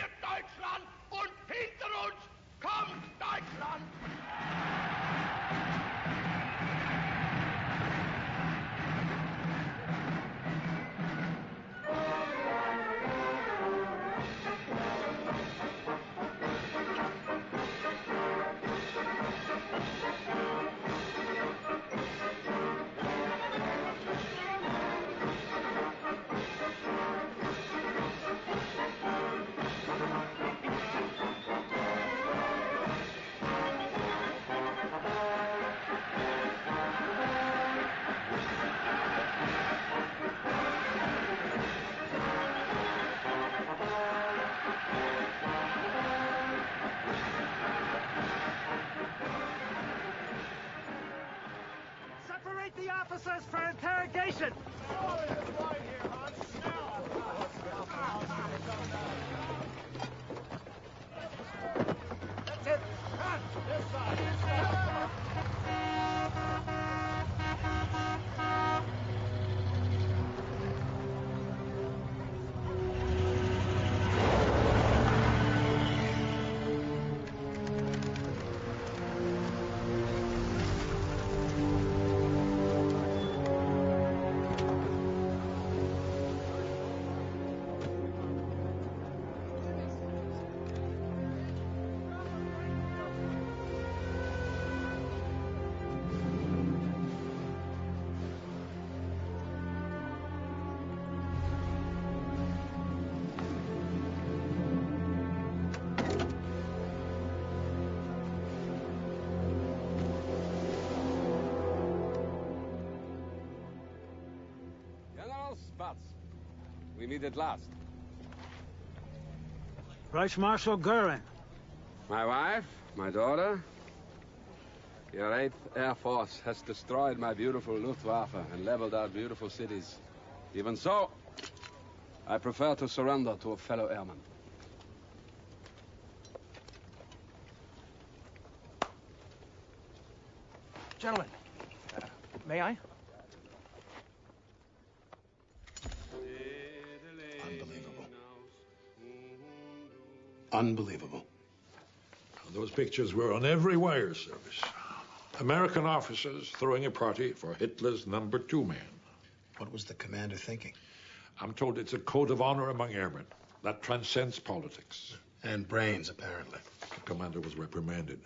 wir Deutschland und hinter uns kommt Deutschland! Separate the officers for interrogation! That's it! Run! This side! We meet at last. Vice Marshal Goering. My wife, my daughter. Your 8th Air Force has destroyed my beautiful Luftwaffe and leveled our beautiful cities. Even so, I prefer to surrender to a fellow airman. Gentlemen, may I? Unbelievable. Those pictures were on every wire service. American officers throwing a party for Hitler's #2 man. What was the commander thinking? I'm told it's a code of honor among airmen that transcends politics. And brains, apparently. The commander was reprimanded.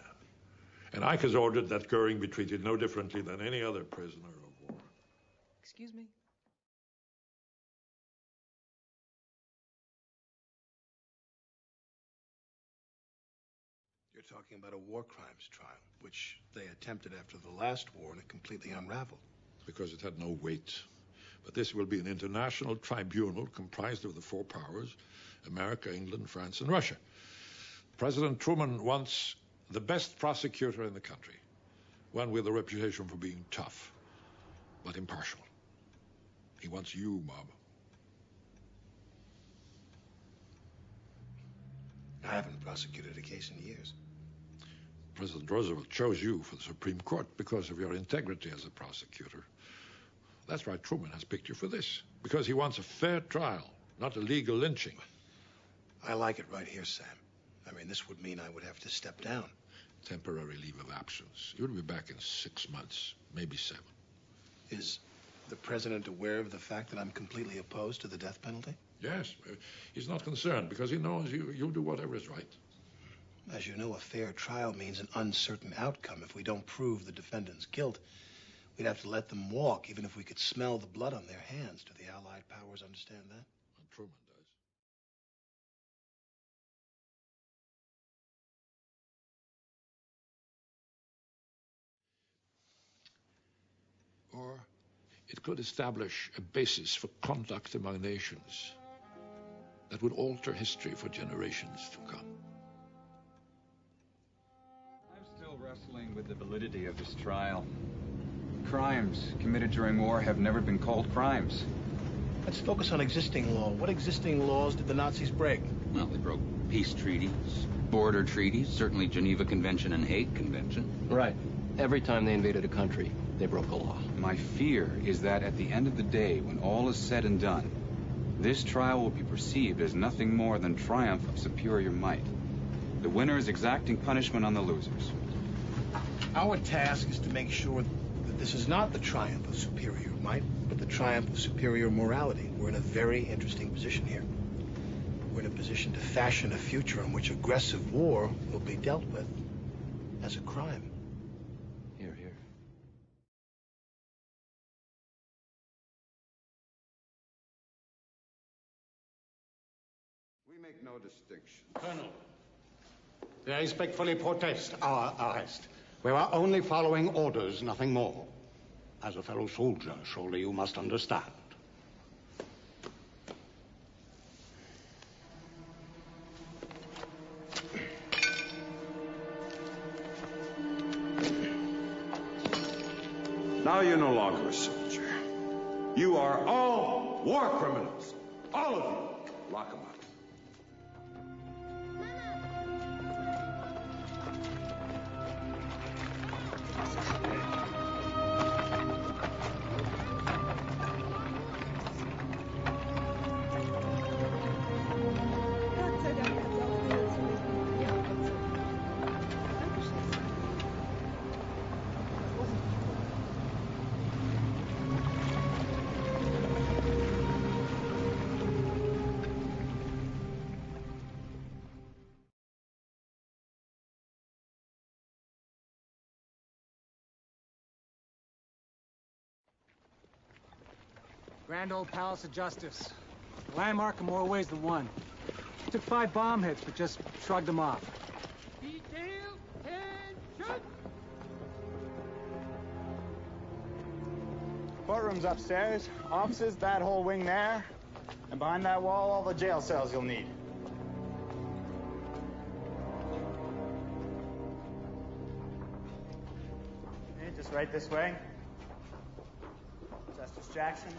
And Ike has ordered that Goering be treated no differently than any other prisoner of war. Excuse me? You're talking about a war crimes trial, which they attempted after the last war and it completely unraveled. Because it had no weight. But this will be an international tribunal comprised of the 4 powers, America, England, France, and Russia. President Truman wants the best prosecutor in the country, one with a reputation for being tough, but impartial. He wants you, Bob. I haven't prosecuted a case in years. President Roosevelt chose you for the Supreme Court because of your integrity as a prosecutor. That's why Truman has picked you for this, because he wants a fair trial, not a legal lynching. I like it right here, Sam. I mean, this would mean I would have to step down. Temporary leave of absence. You'll be back in 6 months, maybe 7. Is the president aware of the fact that I'm completely opposed to the death penalty? Yes. He's not concerned because he knows you'll do whatever is right. As you know, a fair trial means an uncertain outcome. If we don't prove the defendant's guilt, we'd have to let them walk, even if we could smell the blood on their hands. Do the Allied powers understand that? Well, Truman does. Or it could establish a basis for conduct among nations that would alter history for generations to come. I'm still wrestling with the validity of this trial. Crimes committed during war have never been called crimes. Let's focus on existing law. What existing laws did the Nazis break? Well, they broke peace treaties, border treaties, certainly Geneva Convention and Hague Convention. Right. Every time they invaded a country, they broke a law. My fear is that at the end of the day, when all is said and done, This trial will be perceived as nothing more than triumph of superior might. The winners exacting punishment on the losers. Our task is to make sure that this is not the triumph of superior might, but the triumph of superior morality. We're in a very interesting position here. We're in a position to fashion a future in which aggressive war will be dealt with as a crime. Here, here. We make no distinction. Colonel, I respectfully protest our arrest. We were only following orders, nothing more. As a fellow soldier, surely you must understand. Now you're no longer a soldier. You are all war criminals. All of you. Lock them up. Grand old Palace of Justice. A landmark in more ways than one. Took 5 bomb hits, but just shrugged them off. Detail, attention! Courtroom's upstairs. Offices, that whole wing there. And behind that wall, all the jail cells you'll need. Okay, just right this way. Justice Jackson,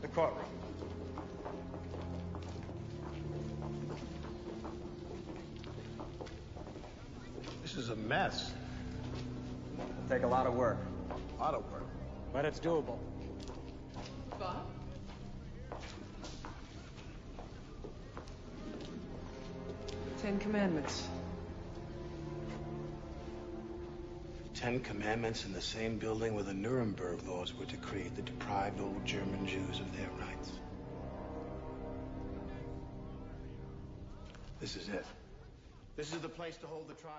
the courtroom. This is a mess. It'll take a lot of work. A lot of work. But it's doable. Bob? Ten Commandments. 10 Commandments in the same building where the Nuremberg laws were decreed that deprived old German Jews of their rights. This is it. This is the place to hold the trial.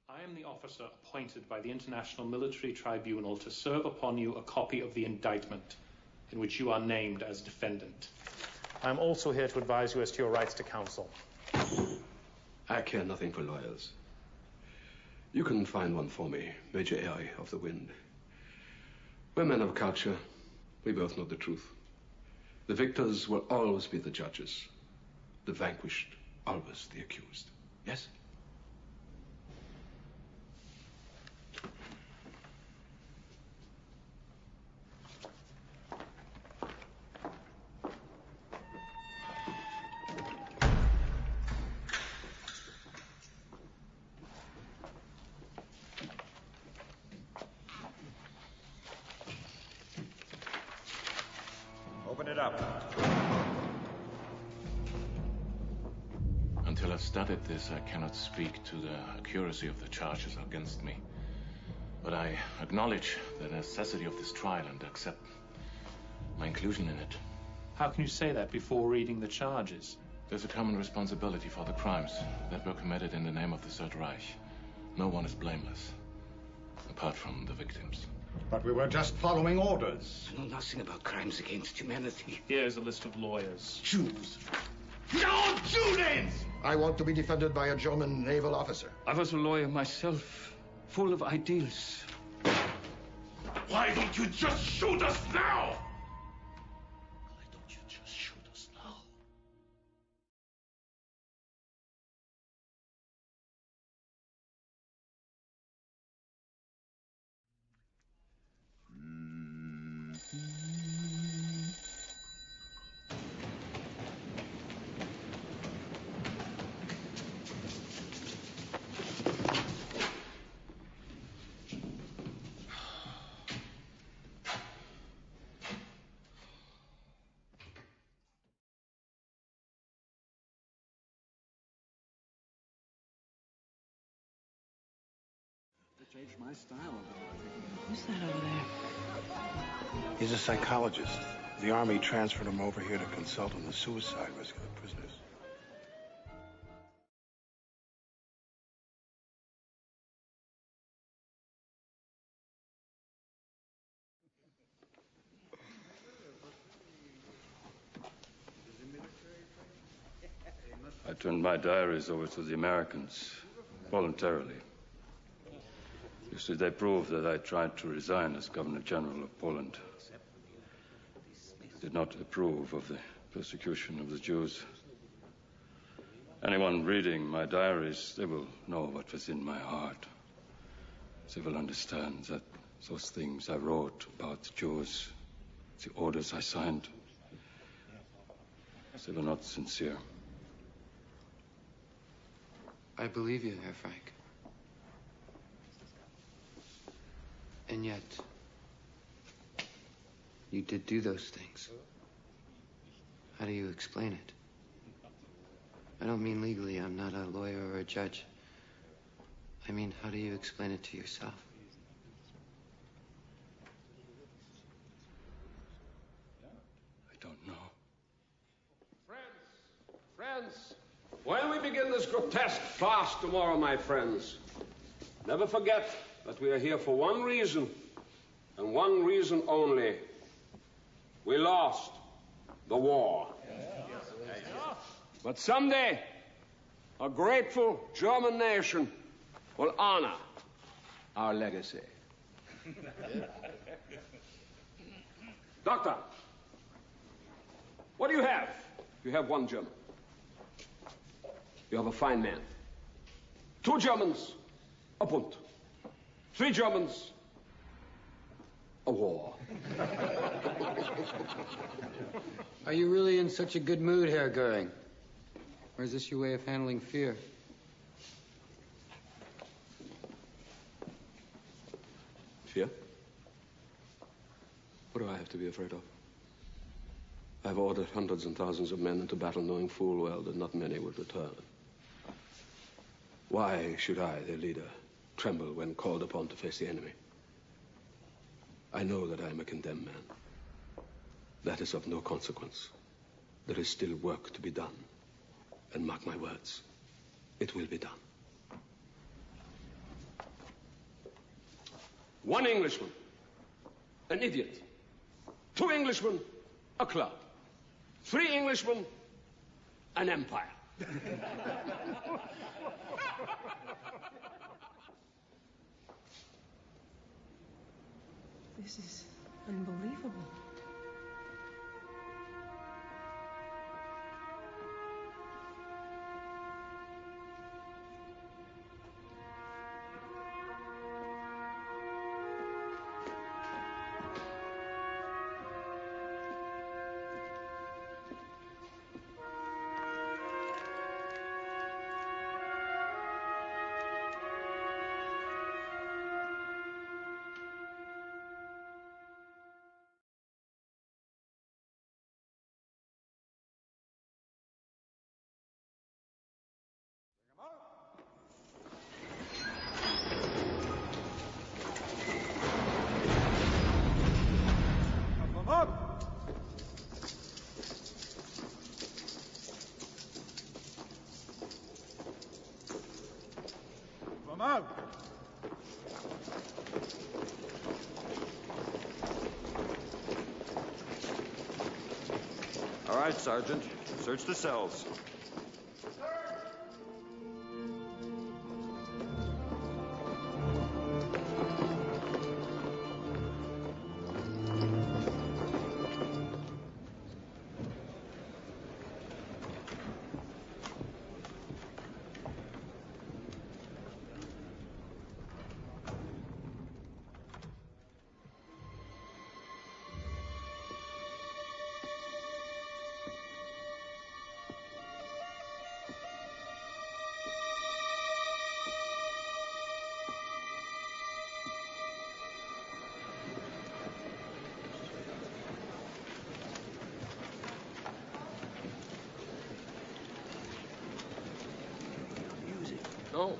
I am the officer appointed by the International Military Tribunal to serve upon you a copy of the indictment in which you are named as defendant. I am also here to advise you as to your rights to counsel. I care nothing for lawyers. You can find one for me, Major Ai of the Wind. We're men of culture. We both know the truth. The victors will always be the judges. The vanquished, always the accused. Yes? Open it up. Until I've studied this, I cannot speak to the accuracy of the charges against me. But I acknowledge the necessity of this trial and accept my inclusion in it. How can you say that before reading the charges? There's a common responsibility for the crimes that were committed in the name of the Third Reich. No one is blameless, apart from the victims. But we were just following orders. I know nothing about crimes against humanity. Here's a list of lawyers. Jews. No Judens! I want to be defended by a German naval officer. I was a lawyer myself, full of ideals. Why don't you just shoot us now? Why don't you just shoot us now? changed my style a bit. Who's that over there? He's a psychologist. The Army transferred him over here to consult on the suicide risk of the prisoners. I turned my diaries over to the Americans voluntarily. You see, they proved that I tried to resign as Governor General of Poland. I did not approve of the persecution of the Jews. Anyone reading my diaries, they will know what was in my heart. They will understand that those things I wrote about the Jews, the orders I signed, they were not sincere. I believe you, Herr Frank. And yet, you did do those things. How do you explain it? I don't mean legally. I'm not a lawyer or a judge. I mean, how do you explain it to yourself? I don't know. Friends, when we begin this grotesque farce tomorrow, my friends, never forget that we are here for one reason, and one reason only. We lost the war. But someday, a grateful German nation will honor our legacy. Doctor, what do you have? You have one German. You have a fine man. 2 Germans, a Bund. 3 Germans, a war. Are you really in such a good mood, Herr Goering? Or is this your way of handling fear? Fear? What do I have to be afraid of? I've ordered hundreds and thousands of men into battle, knowing full well that not many will return. Why should I, their leader, tremble when called upon to face the enemy? I know that I am a condemned man. That is of no consequence. There is still work to be done. And mark my words, it will be done. 1 Englishman, an idiot. 2 Englishmen, a club. 3 Englishmen, an empire. This is unbelievable. All right, Sergeant. Search the cells. No.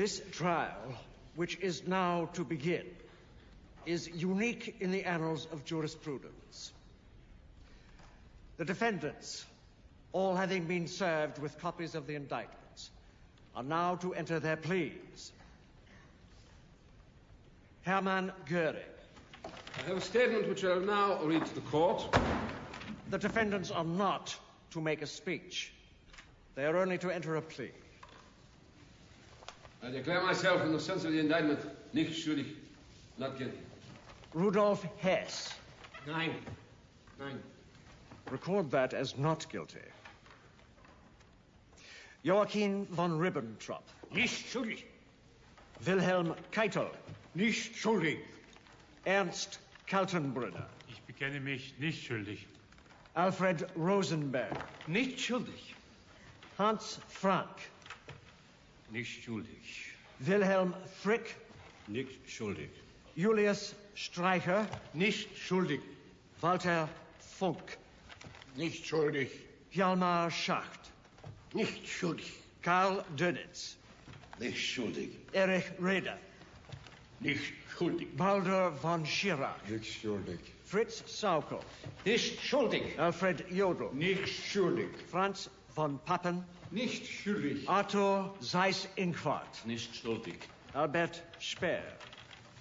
This trial, which is now to begin, is unique in the annals of jurisprudence. The defendants, all having been served with copies of the indictments, are now to enter their pleas. Hermann Göring. I have a statement which I will now read to the court. The defendants are not to make a speech. They are only to enter a plea. I declare myself, in the sense of the indictment, nicht schuldig, not guilty. Rudolf Hess. Nein. Nein. Record that as not guilty. Joachim von Ribbentrop. Nicht schuldig. Wilhelm Keitel. Nicht schuldig. Ernst Kaltenbrunner. Ich bekenne mich nicht schuldig. Alfred Rosenberg. Nicht schuldig. Hans Frank. Nicht schuldig. Wilhelm Frick. Nicht schuldig. Julius Streicher. Nicht schuldig. Walter Funk. Nicht schuldig. Hjalmar Schacht. Nicht schuldig. Karl Dönitz. Nicht schuldig. Erich Reder. Nicht schuldig. Baldur von Schirach. Nicht schuldig. Fritz Saukel. Nicht schuldig. Alfred Jodl. Nicht schuldig. Franz von Papen. Nicht schuldig. Arthur Seyß-Inquart. Nicht schuldig. Albert Speer.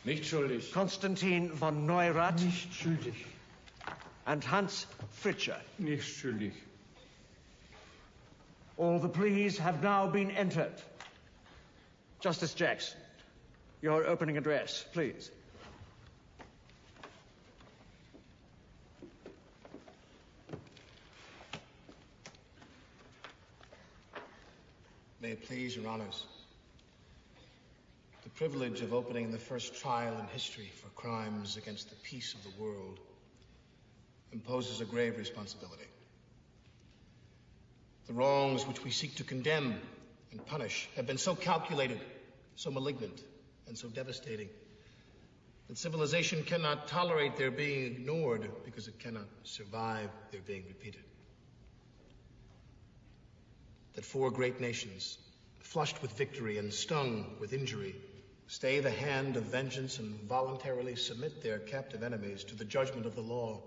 Nicht schuldig. Konstantin von Neurath. Nicht schuldig. And Hans Fritscher. Nicht schuldig. All the pleas have now been entered. Justice Jackson, your opening address, please. May it please your honors. The privilege of opening the first trial in history for crimes against the peace of the world imposes a grave responsibility. The wrongs which we seek to condemn and punish have been so calculated, so malignant, and so devastating that civilization cannot tolerate their being ignored because it cannot survive their being repeated. That four great nations, flushed with victory and stung with injury, stay the hand of vengeance and voluntarily submit their captive enemies to the judgment of the law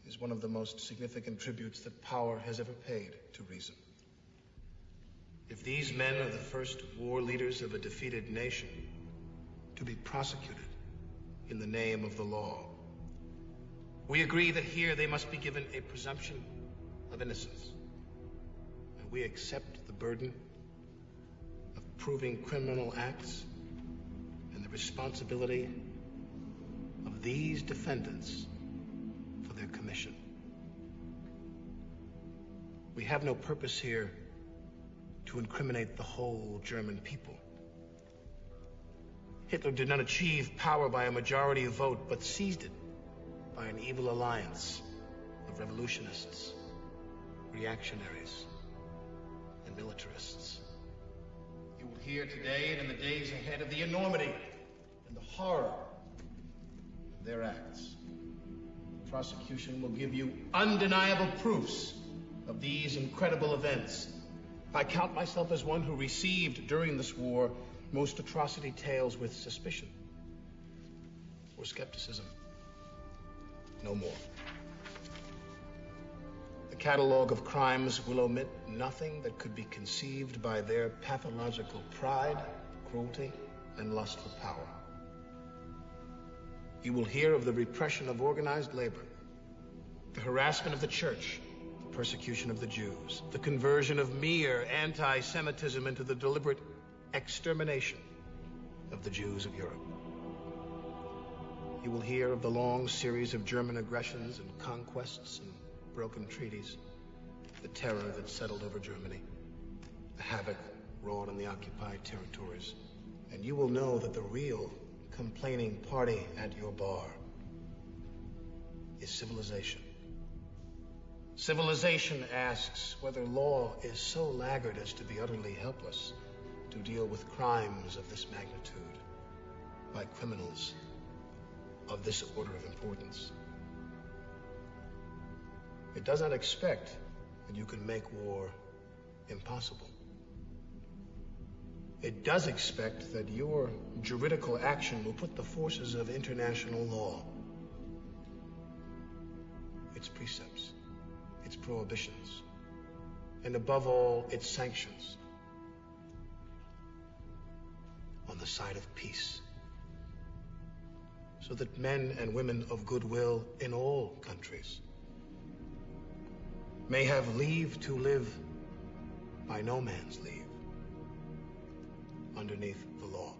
is one of the most significant tributes that power has ever paid to reason. If these men are the first war leaders of a defeated nation to be prosecuted in the name of the law, we agree that here they must be given a presumption of innocence. And we accept the burden of proving criminal acts and the responsibility of these defendants for their commission. We have no purpose here to incriminate the whole German people. Hitler did not achieve power by a majority vote, but seized it by an evil alliance of revolutionists, reactionaries, and militarists. You will hear today and in the days ahead of the enormity and the horror of their acts. The prosecution will give you undeniable proofs of these incredible events. I count myself as one who received during this war most atrocity tales with suspicion or skepticism. No more. The catalog of crimes will omit nothing that could be conceived by their pathological pride, cruelty, and lust for power. You will hear of the repression of organized labor, the harassment of the church, the persecution of the Jews, the conversion of mere anti-Semitism into the deliberate extermination of the Jews of Europe. You will hear of the long series of German aggressions and conquests and broken treaties, the terror that settled over Germany, the havoc wrought in the occupied territories. And you will know that the real complaining party at your bar is civilization. Civilization asks whether law is so laggard as to be utterly helpless to deal with crimes of this magnitude by criminals of this order of importance. It does not expect that you can make war impossible. It does expect that your juridical action will put the forces of international law, its precepts, its prohibitions, and above all, its sanctions, on the side of peace, so that men and women of goodwill in all countries may have leave to live by no man's leave, underneath the law.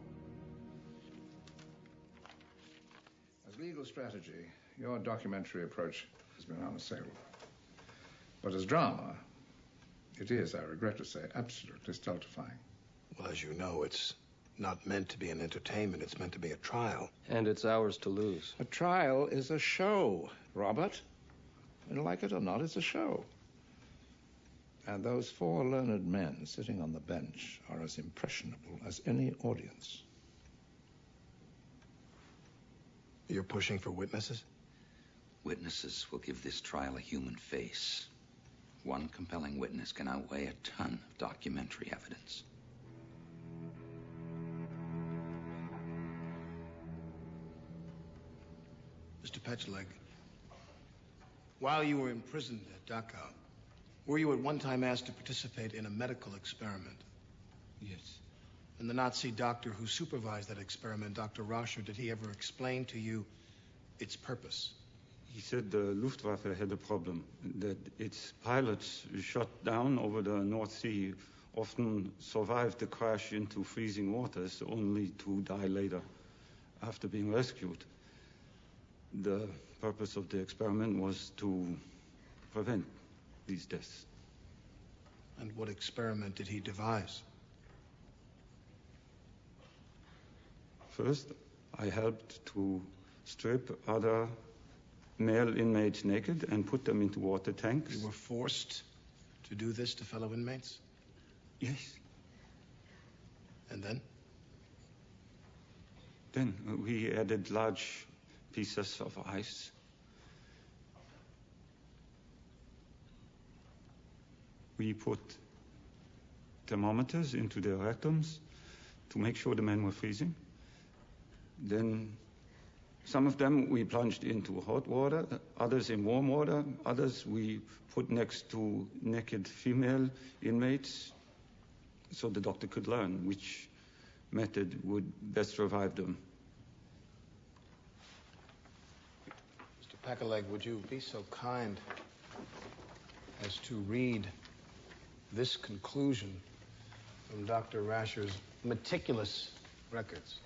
As legal strategy, your documentary approach has been unassailable. But as drama, it is, I regret to say, absolutely stultifying. Well, as you know, it's not meant to be an entertainment. It's meant to be a trial. And it's ours to lose. A trial is a show, Robert. And like it or not, it's a show. And those four learned men sitting on the bench are as impressionable as any audience. You're pushing for witnesses? Witnesses will give this trial a human face. One compelling witness can outweigh a ton of documentary evidence. Mr. Petcheleg, while you were imprisoned at Dachau, were you at one time asked to participate in a medical experiment? Yes. And the Nazi doctor who supervised that experiment, Dr. Rascher, did he ever explain to you its purpose? He said the Luftwaffe had a problem, that its pilots shot down over the North Sea often survived the crash into freezing waters, only to die later after being rescued. The purpose of the experiment was to prevent these deaths. And what experiment did he devise? First, I helped to strip other male inmates naked and put them into water tanks. You were forced to do this to fellow inmates? Yes. And then? Then we added large pieces of ice. We put thermometers into their rectums to make sure the men were freezing. Then some of them we plunged into hot water, others in warm water, others we put next to naked female inmates so the doctor could learn which method would best revive them. Mr. Petcheleg, would you be so kind as to read this conclusion from Dr. Rascher's meticulous records?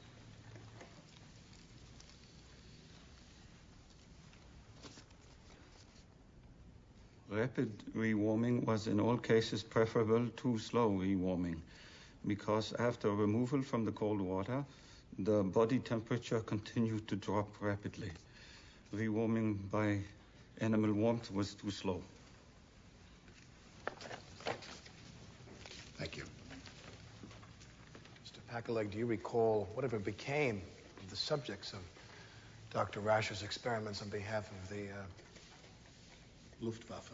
Rapid rewarming was in all cases preferable to slow rewarming because after removal from the cold water, the body temperature continued to drop rapidly. Rewarming by animal warmth was too slow. Thank you. Mr. Petcheleg, do you recall whatever became of the subjects of Dr. Rascher's experiments on behalf of the Luftwaffe?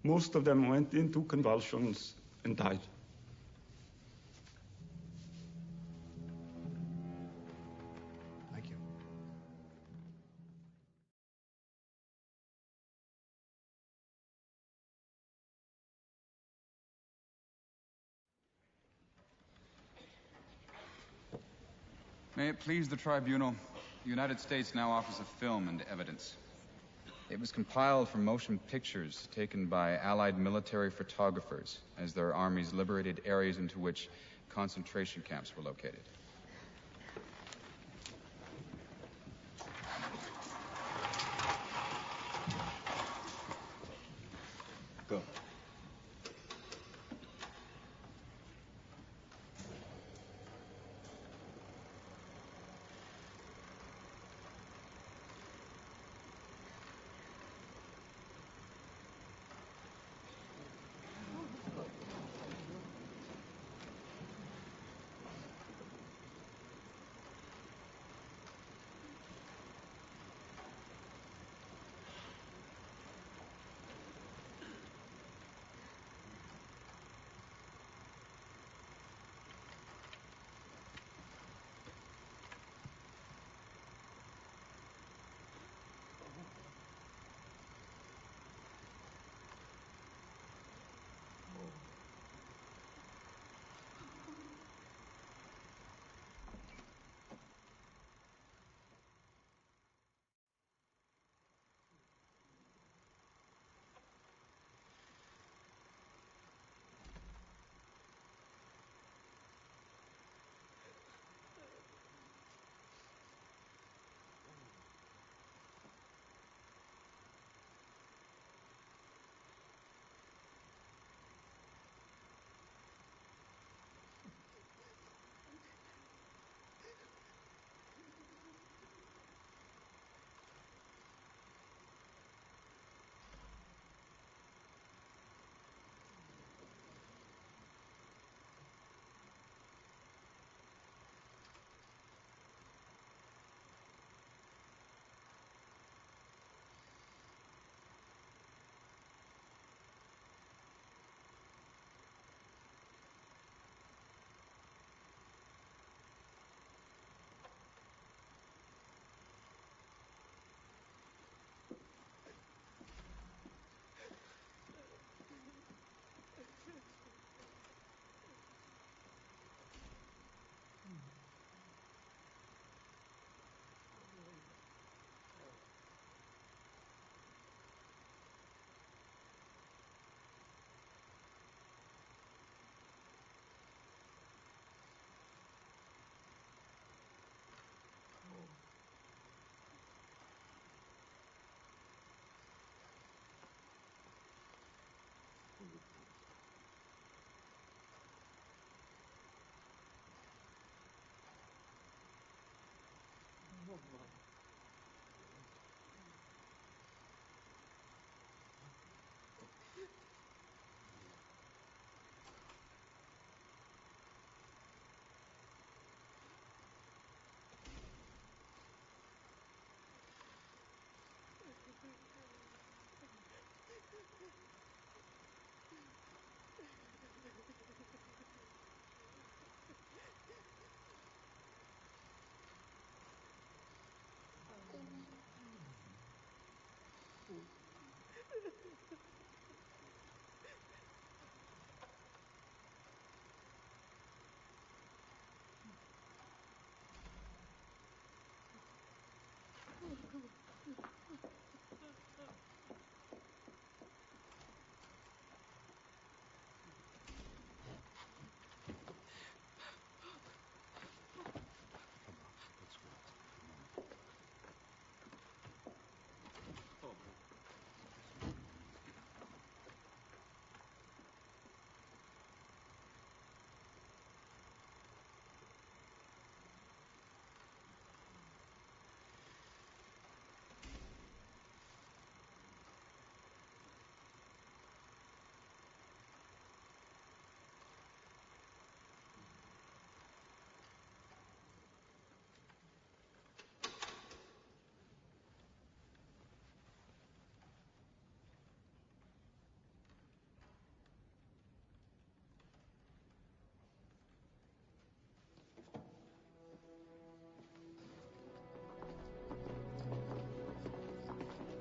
Most of them went into convulsions and died. Thank you. May it please the tribunal, the United States now offers a film and evidence. It was compiled from motion pictures taken by Allied military photographers as their armies liberated areas into which concentration camps were located. Go.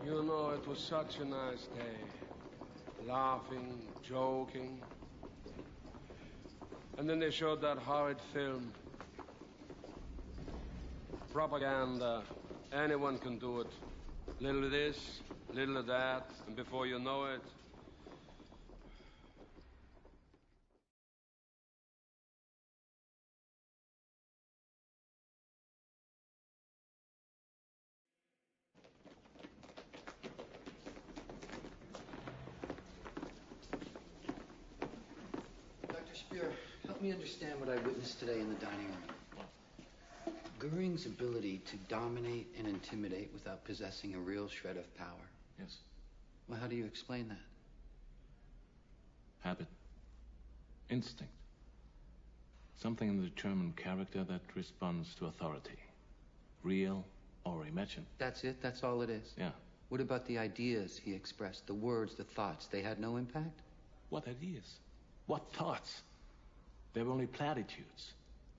You know, it was such a nice day. Laughing, joking. And then they showed that horrid film. Propaganda. Anyone can do it. Little of this, little of that, and before you know it... Dr. Spear, help me understand what I witnessed today in the dining room. Goering's ability to dominate and intimidate without possessing a real shred of power. Yes. Well, how do you explain that? Habit. Instinct. Something in the German character that responds to authority. Real or imagined. That's it? That's all it is? Yeah. What about the ideas he expressed? The words, the thoughts? They had no impact? What ideas? What thoughts? They were only platitudes.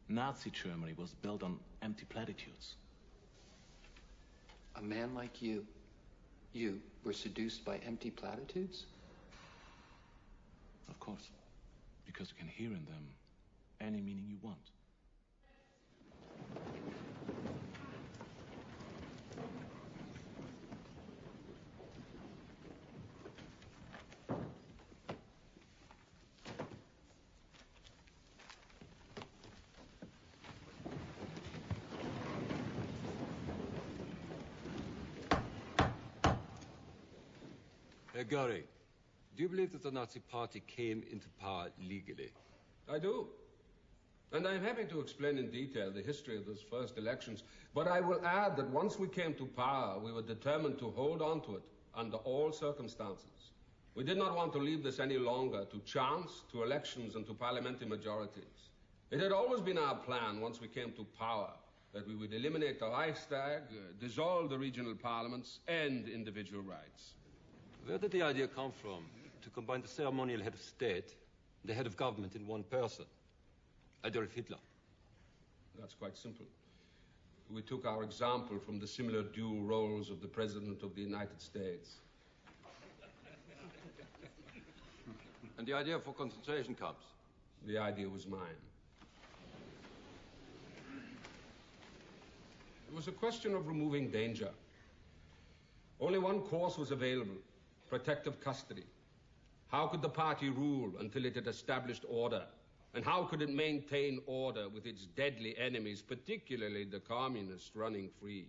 Nazi Germany was built on empty platitudes. A man like you were seduced by empty platitudes? Of course. Because you can hear in them any meaning you want. Herr Göring, do you believe that the Nazi Party came into power legally? I do. And I'm happy to explain in detail the history of those first elections. But I will add that once we came to power, we were determined to hold on to it under all circumstances. We did not want to leave this any longer to chance, to elections, and to parliamentary majorities. It had always been our plan, once we came to power, that we would eliminate the Reichstag, dissolve the regional parliaments, end individual rights. Where did the idea come from to combine the ceremonial head of state and the head of government in one person? Adolf Hitler. That's quite simple. We took our example from the similar dual roles of the President of the United States. And the idea for concentration camps? The idea was mine. It was a question of removing danger. Only one course was available: protective custody. How could the party rule until it had established order? And how could it maintain order with its deadly enemies, particularly the communists, running free?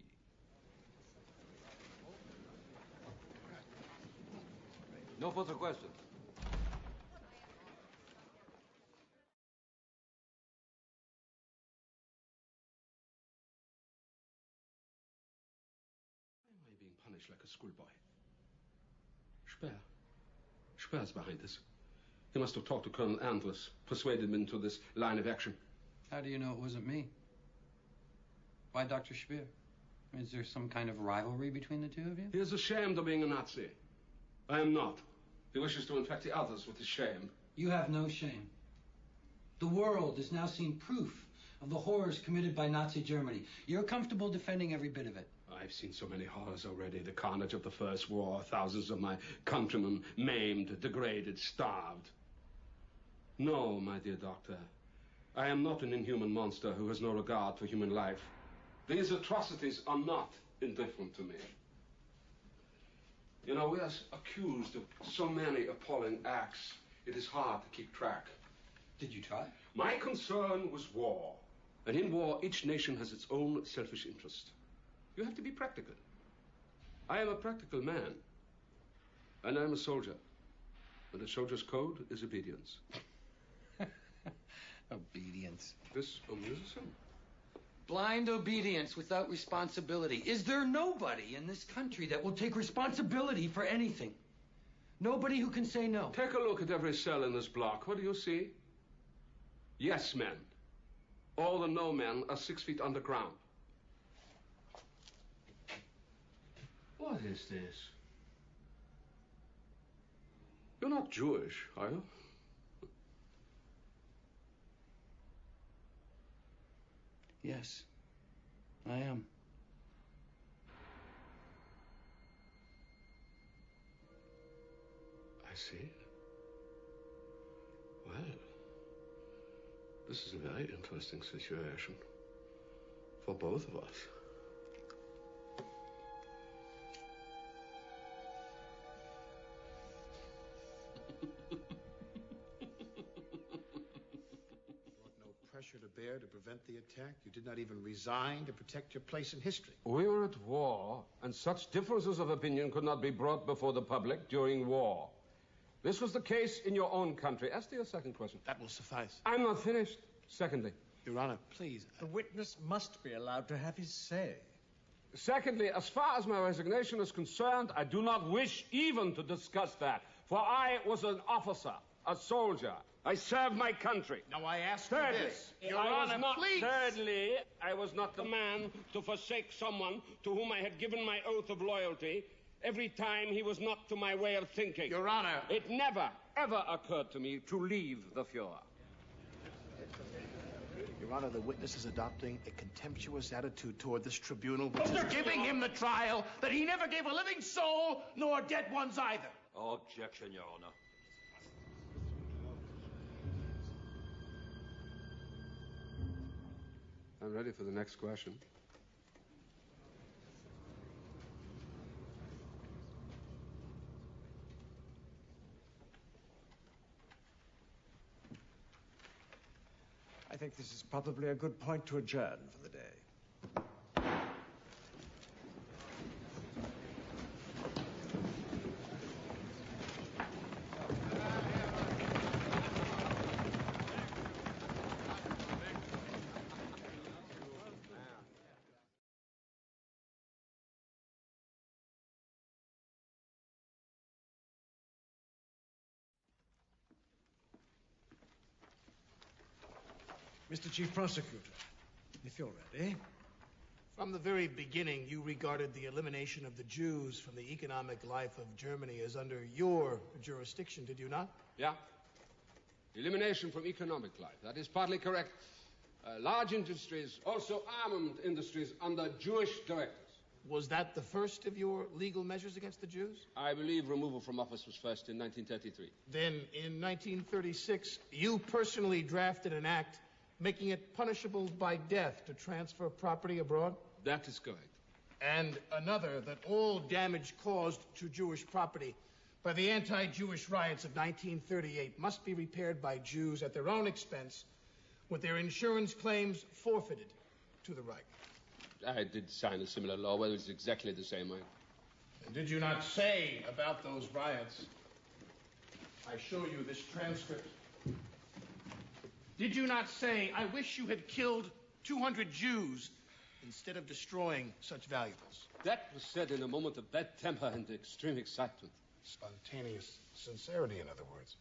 No further questions. Spanish like a schoolboy. Speer's behind this. He must have talked to Colonel Andrews, persuaded him into this line of action. How do you know it wasn't me? Why Dr. Speer? Is there some kind of rivalry between the two of you? He is ashamed of being a Nazi. I am not. He wishes to infect the others with his shame. You have no shame. The world has now seen proof of the horrors committed by Nazi Germany. You're comfortable defending every bit of it. I've seen so many horrors already. The carnage of the First War, thousands of my countrymen maimed, degraded, starved. No, my dear doctor, I am not an inhuman monster who has no regard for human life. These atrocities are not indifferent to me. You know, we are accused of so many appalling acts, it is hard to keep track. Did you try? My concern was war. And in war, each nation has its own selfish interest. You have to be practical. I am a practical man. And I'm a soldier. And a soldier's code is obedience. Obedience. This amuses him? Blind obedience without responsibility. Is there nobody in this country that will take responsibility for anything? Nobody who can say no? Take a look at every cell in this block. What do you see? Yes men. All the no men are 6 feet underground. What is this? You're not Jewish, are you? Yes, I am. I see. Well, this is a very interesting situation for both of us. Pressure to bear to prevent the attack? You did not even resign to protect your place in history. We were at war, and such differences of opinion could not be brought before the public during war. This was the case in your own country. As to your second question. That will suffice. I'm not finished. Secondly. Your Honor, please. The witness must be allowed to have his say. Secondly, as far as my resignation is concerned, I do not wish even to discuss that. For I was an officer, a soldier. I served my country. Now I ask you this. Your Honor, please. Thirdly, I was not the man to forsake someone to whom I had given my oath of loyalty every time he was not to my way of thinking. Your Honor. It never, ever occurred to me to leave the Fuhrer. Your Honor, the witness is adopting a contemptuous attitude toward this tribunal, which is giving him the trial that he never gave a living soul, nor dead ones either. Objection, Your Honor. I'm ready for the next question. I think this is probably a good point to adjourn for the day. Mr. Chief Prosecutor, if you're ready. From the very beginning, you regarded the elimination of the Jews from the economic life of Germany as under your jurisdiction, did you not? Yeah. Elimination from economic life. That is partly correct. Large industries, also armament industries, under Jewish directors. Was that the first of your legal measures against the Jews? I believe removal from office was first in 1933. Then, in 1936, you personally drafted an act making it punishable by death to transfer property abroad? That is correct. And another, that all damage caused to Jewish property by the anti-Jewish riots of 1938 must be repaired by Jews at their own expense, with their insurance claims forfeited to the Reich. I did sign a similar law, whether it's exactly the same way. And did you not say about those riots, I show you this transcript, did you not say, I wish you had killed 200 Jews instead of destroying such valuables. That was said in a moment of bad temper and extreme excitement. Spontaneous sincerity, in other words.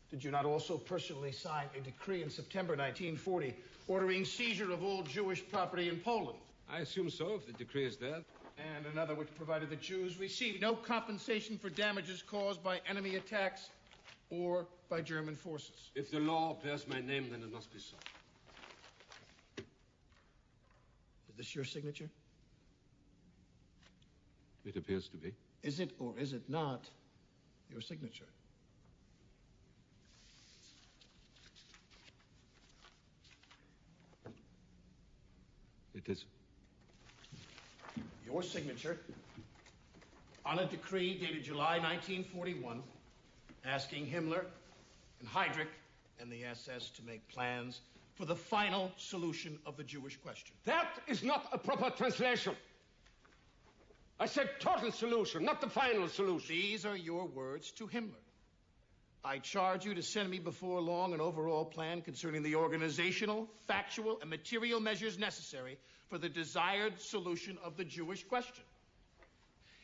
Did you not also personally sign a decree in September 1940 ordering seizure of all Jewish property in Poland? I assume so, if the decree is there. And another which provided the Jews receive no compensation for damages caused by enemy attacks or by German forces. If the law bears my name, then it must be so. Is this your signature? It appears to be. Is it or is it not your signature? It is. Your signature on a decree dated July 1941 asking Himmler and Heydrich and the SS to make plans for the final solution of the Jewish question. That is not a proper translation. I said total solution, not the final solution. These are your words to Himmler. I charge you to send me before long an overall plan concerning the organizational, factual, and material measures necessary for the desired solution of the Jewish question.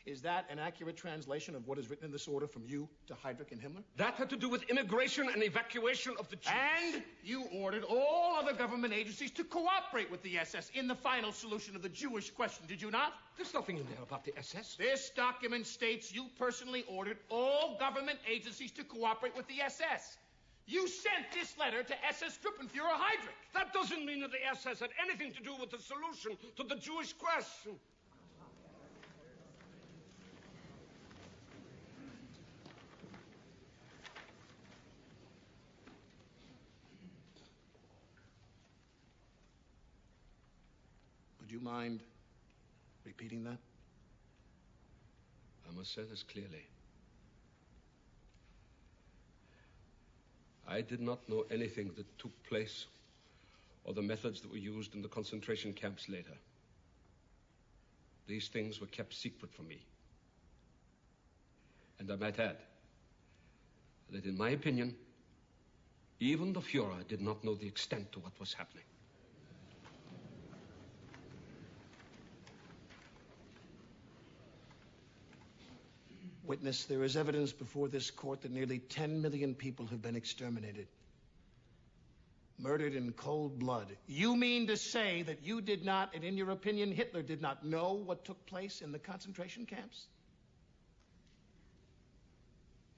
Is that an accurate translation of what is written in this order from you to Heydrich and Himmler? That had to do with immigration and evacuation of the Jews. And you ordered all other government agencies to cooperate with the SS in the final solution of the Jewish question, did you not? There's nothing in there about the SS. This document states you personally ordered all government agencies to cooperate with the SS. You sent this letter to SS Truppenführer Heydrich. That doesn't mean that the SS had anything to do with the solution to the Jewish question. Would you mind repeating that? I must say this clearly. I did not know anything that took place or the methods that were used in the concentration camps later. These things were kept secret from me. And I might add that, in my opinion, even the Fuhrer did not know the extent to what was happening. Witness, there is evidence before this court that nearly 10 million people have been exterminated. Murdered in cold blood. You mean to say that you did not, and in your opinion, Hitler did not know what took place in the concentration camps?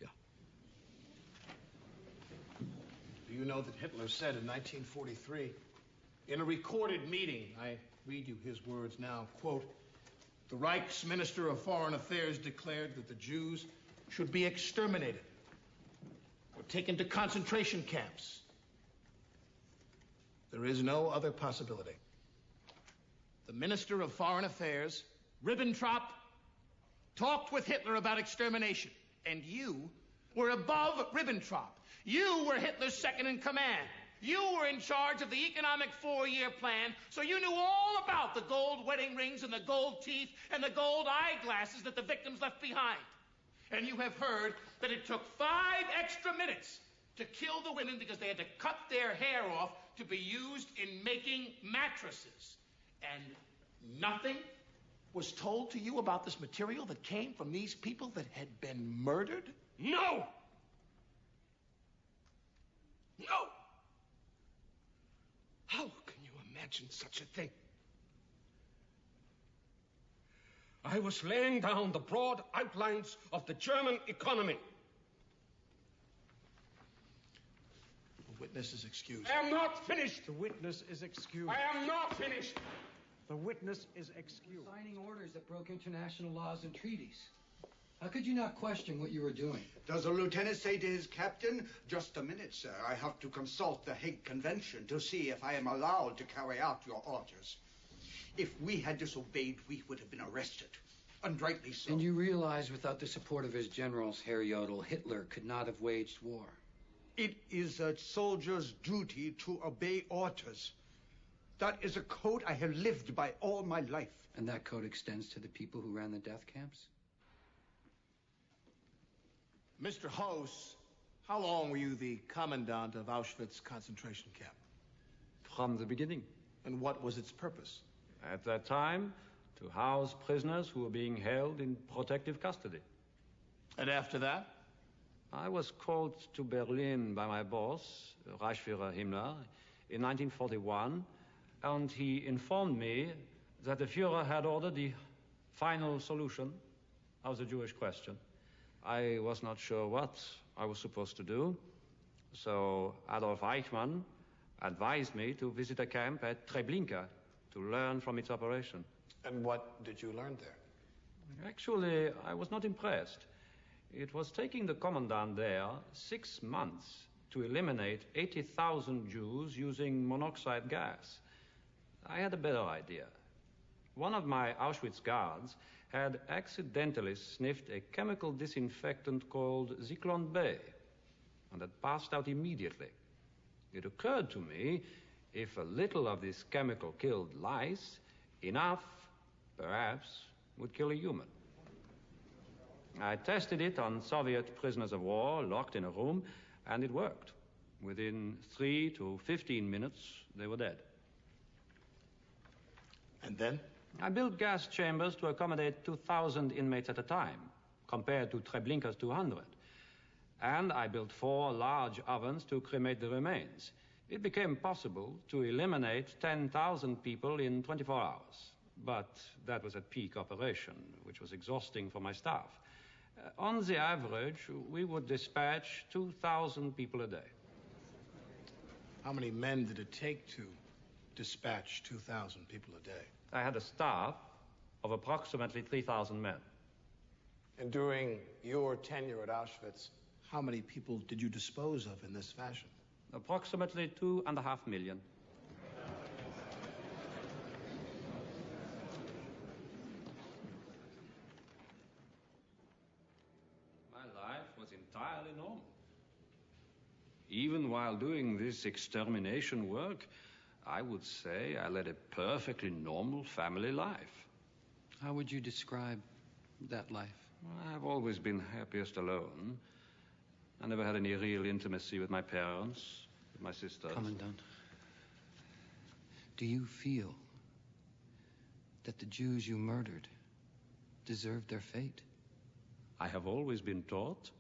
Yeah. Do you know that Hitler said in 1943, in a recorded meeting, I read you his words now, quote, "The Reich's Minister of Foreign Affairs declared that the Jews should be exterminated or taken to concentration camps. There is no other possibility." The Minister of Foreign Affairs, Ribbentrop, talked with Hitler about extermination, and you were above Ribbentrop. You were Hitler's second in command. You were in charge of the economic 4-year plan, so you knew all about the gold wedding rings and the gold teeth and the gold eyeglasses that the victims left behind. And you have heard that it took 5 extra minutes to kill the women because they had to cut their hair off to be used in making mattresses. And nothing was told to you about this material that came from these people that had been murdered? No! No! How can you imagine such a thing? I was laying down the broad outlines of the German economy. The witness is excused. I am not finished. The witness is excused. I am not finished. The witness is excused. Signing orders that broke international laws and treaties. How could you not question what you were doing? Does the lieutenant say to his captain, "Just a minute, sir. I have to consult the Hague Convention to see if I am allowed to carry out your orders." If we had disobeyed, we would have been arrested. And rightly so. And you realize without the support of his generals, Herr Jodl, Hitler could not have waged war. It is a soldier's duty to obey orders. That is a code I have lived by all my life. And that code extends to the people who ran the death camps? Mr. Hoos, how long were you the commandant of Auschwitz concentration camp? From the beginning. And what was its purpose? At that time, to house prisoners who were being held in protective custody. And after that? I was called to Berlin by my boss, Reichsführer Himmler, in 1941, and he informed me that the Führer had ordered the final solution of the Jewish question. I was not sure what I was supposed to do, so Adolf Eichmann advised me to visit a camp at Treblinka to learn from its operation. And what did you learn there? Actually, I was not impressed. It was taking the commandant there 6 months to eliminate 80,000 Jews using monoxide gas. I had a better idea. One of my Auschwitz guards had accidentally sniffed a chemical disinfectant called Zyklon B, and had passed out immediately. It occurred to me, if a little of this chemical killed lice, enough, perhaps, would kill a human. I tested it on Soviet prisoners of war locked in a room, and it worked. Within 3 to 15 minutes, they were dead. And then? I built gas chambers to accommodate 2,000 inmates at a time, compared to Treblinka's 200. And I built 4 large ovens to cremate the remains. It became possible to eliminate 10,000 people in 24 hours. But that was at peak operation, which was exhausting for my staff. On the average, we would dispatch 2,000 people a day. How many men did it take to dispatch 2,000 people a day? I had a staff of approximately 3,000 men. And during your tenure at Auschwitz, how many people did you dispose of in this fashion? Approximately 2.5 million. My life was entirely normal. Even while doing this extermination work, I would say I led a perfectly normal family life. How would you describe that life? I've always been happiest alone. I never had any real intimacy with my parents, with my sisters. Commandant, do you feel that the Jews you murdered deserved their fate? I have always been taught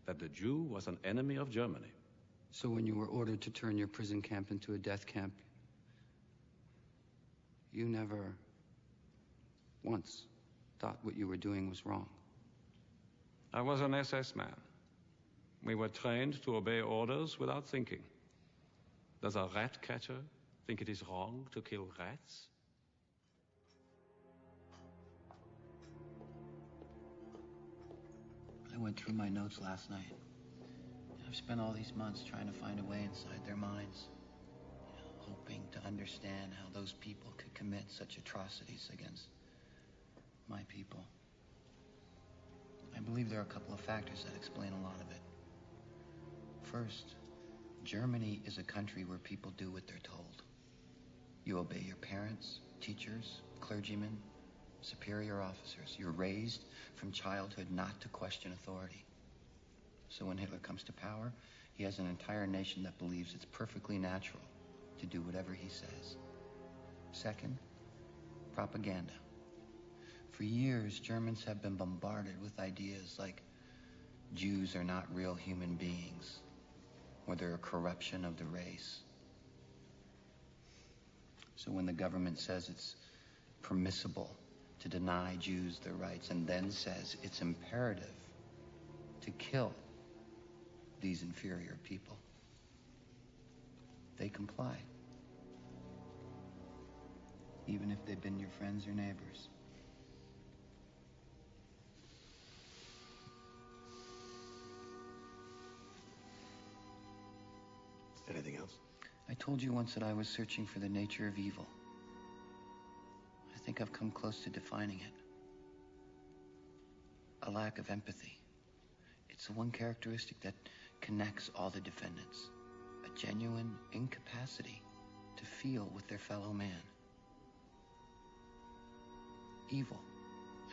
that the Jew was an enemy of Germany. So when you were ordered to turn your prison camp into a death camp, you never once thought what you were doing was wrong? I was an SS man. We were trained to obey orders without thinking. Does a rat catcher think it is wrong to kill rats? I went through my notes last night. I've spent all these months trying to find a way inside their minds, hoping to understand how those people could commit such atrocities against my people. I believe there are a couple of factors that explain a lot of it. First, Germany is a country where people do what they're told. You obey your parents, teachers, clergymen, superior officers. You're raised from childhood not to question authority. So when Hitler comes to power, he has an entire nation that believes it's perfectly natural to do whatever he says. Second, propaganda. For years, Germans have been bombarded with ideas like Jews are not real human beings, or they're a corruption of the race. So when the government says it's permissible to deny Jews their rights and then says it's imperative to kill these inferior people, they comply, even if they've been your friends or neighbors. Anything else? I told you once that I was searching for the nature of evil. I think I've come close to defining it. A lack of empathy. It's the one characteristic that connects all the defendants. A genuine incapacity to feel with their fellow man. Evil,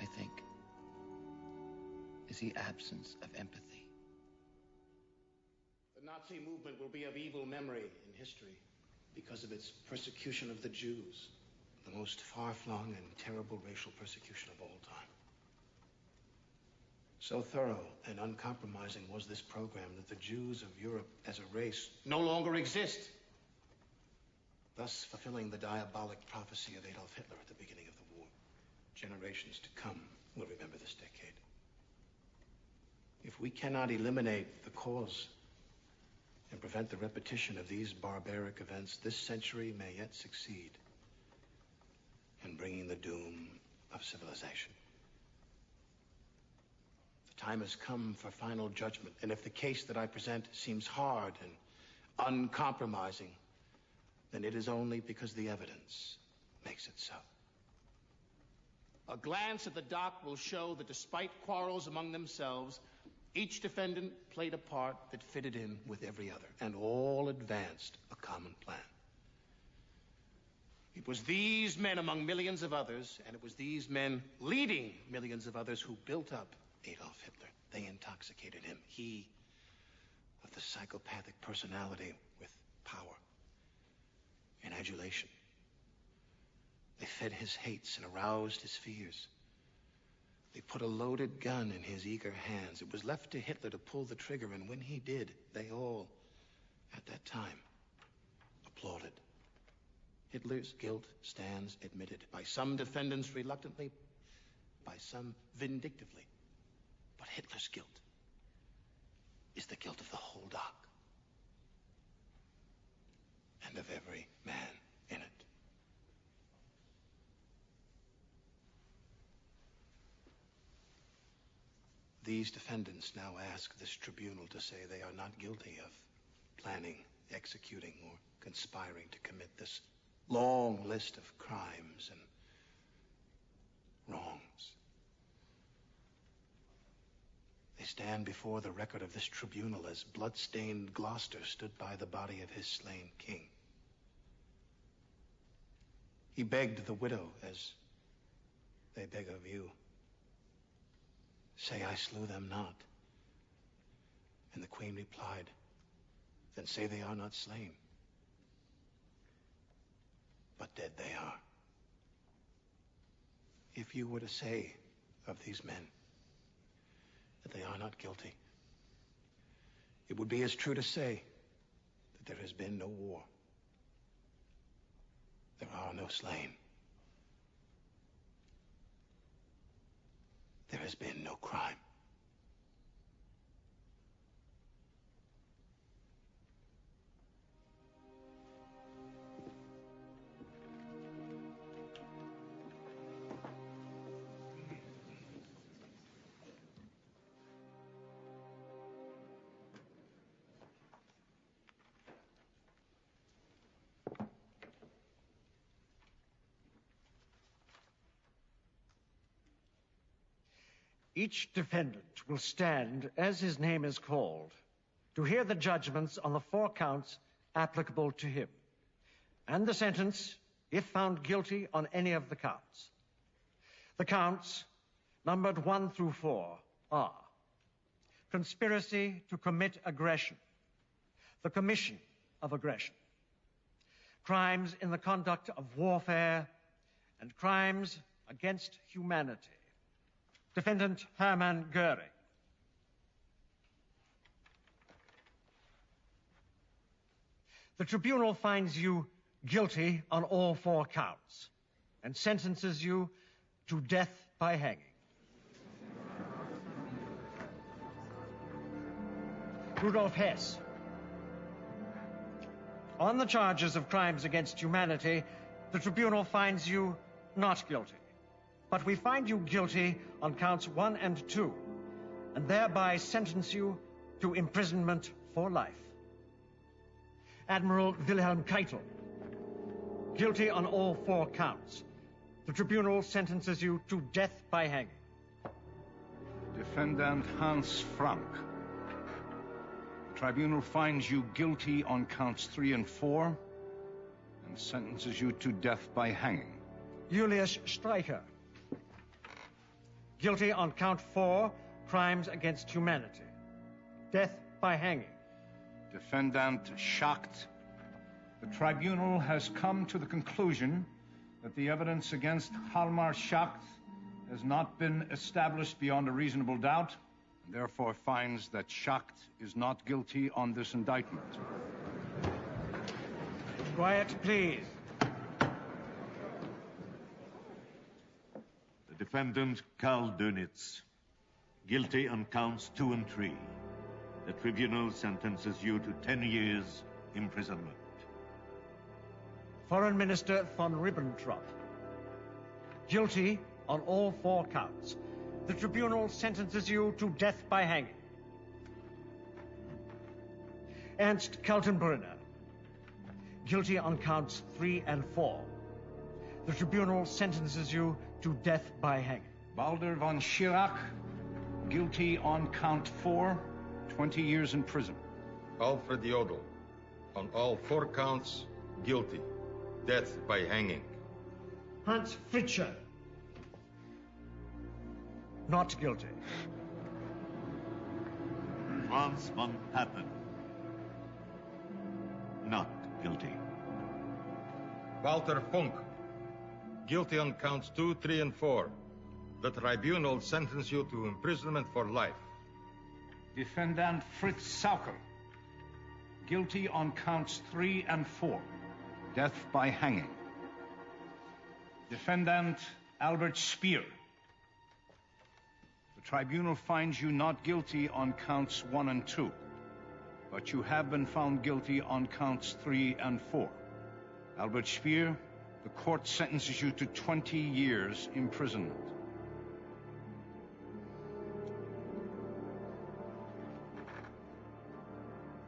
I think, is the absence of empathy. The Nazi movement will be of evil memory in history because of its persecution of the Jews. the most far-flung and terrible racial persecution of all time. So thorough and uncompromising was this program that the Jews of Europe as a race no longer exist, thus fulfilling the diabolic prophecy of Adolf Hitler at the beginning of the war. Generations to come will remember this decade. If we cannot eliminate the cause and prevent the repetition of these barbaric events, this century may yet succeed in bringing the doom of civilization. The time has come for final judgment, and if the case that I present seems hard and uncompromising, then it is only because the evidence makes it so. A glance at the dock will show that despite quarrels among themselves, each defendant played a part that fitted in with every other, and all advanced a common plan. It was these men among millions of others, and it was these men leading millions of others who built up Adolf Hitler. They intoxicated him. He, of the psychopathic personality, with power and adulation. They fed his hates and aroused his fears. They put a loaded gun in his eager hands. It was left to Hitler to pull the trigger, and when he did, they all, at that time, applauded. Hitler's guilt stands admitted, by some defendants reluctantly, by some vindictively. But Hitler's guilt is the guilt of the whole dock and of every man in it. These defendants now ask this tribunal to say they are not guilty of planning, executing, or conspiring to commit this long list of crimes and wrongs. They stand before the record of this tribunal as blood-stained Gloucester stood by the body of his slain king. He begged the widow as they beg of you, "Say I slew them not." And the queen replied, "Then say they are not slain. But dead they are." If you were to say of these men that they are not guilty, it would be as true to say that there has been no war. There are no slain. There has been no crime. Each defendant will stand as his name is called to hear the judgments on the 4 counts applicable to him, and the sentence if found guilty on any of the counts. The counts, numbered 1 through 4, are conspiracy to commit aggression, the commission of aggression, crimes in the conduct of warfare, and crimes against humanity. Defendant Hermann Goering. The tribunal finds you guilty on all 4 counts and sentences you to death by hanging. Rudolf Hess. On the charges of crimes against humanity, the tribunal finds you not guilty. But we find you guilty on counts 1 and 2, and thereby sentence you to imprisonment for life. Admiral Wilhelm Keitel. Guilty on all 4 counts. The tribunal sentences you to death by hanging. Defendant Hans Frank. The tribunal finds you guilty on counts 3 and 4 and sentences you to death by hanging. Julius Streicher. Guilty on count 4, crimes against humanity. Death by hanging. Defendant Schacht. The tribunal has come to the conclusion that the evidence against Hjalmar Schacht has not been established beyond a reasonable doubt, and therefore finds that Schacht is not guilty on this indictment. Quiet, please. The defendant, Karl Dönitz, guilty on counts 2 and 3. The tribunal sentences you to 10 years imprisonment. Foreign Minister von Ribbentrop. Guilty on all 4 counts. The tribunal sentences you to death by hanging. Ernst Kaltenbrunner. Guilty on counts 3 and 4. The tribunal sentences you to death by hanging. Baldur von Schirach, guilty on count 4, 20 years in prison. Alfred Jodl, on all 4 counts, guilty. Death by hanging. Hans Fritscher. Not guilty. Franz von Papen. Not guilty. Walter Funk, guilty on counts 2, 3, and 4. The tribunal sentence you to imprisonment for life. Defendant Fritz Sauker, guilty on counts 3 and 4. Death by hanging. Defendant Albert Speer. The tribunal finds you not guilty on counts 1 and 2, but you have been found guilty on counts 3 and 4. Albert Speer, the court sentences you to 20 years imprisonment.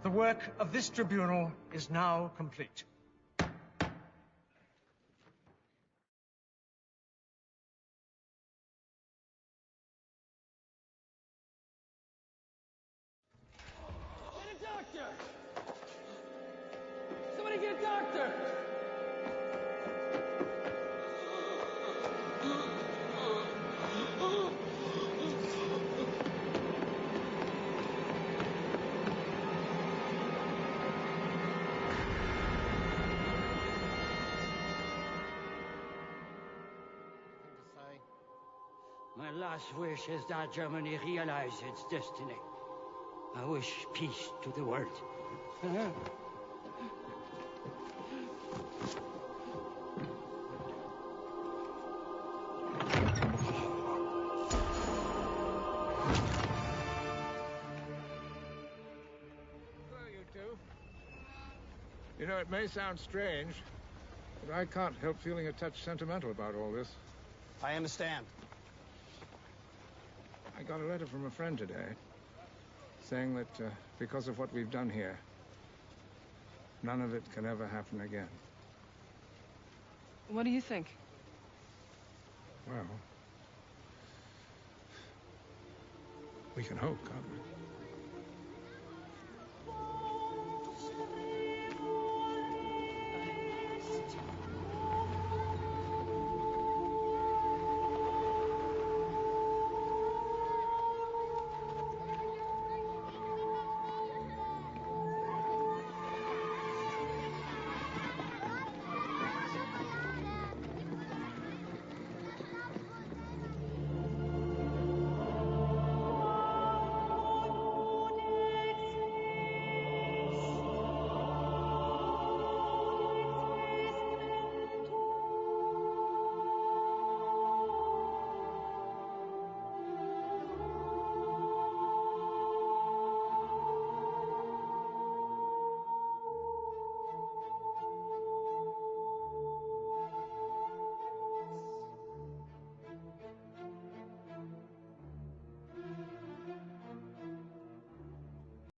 The work of this tribunal is now complete. Get a doctor! Somebody get a doctor! My last wish is that Germany realize its destiny. I wish peace to the world. Hello, you two. You know, it may sound strange, but I can't help feeling a touch sentimental about all this. I understand. I got a letter from a friend today, saying that because of what we've done here, none of it can ever happen again. What do you think? Well, we can hope, can't we?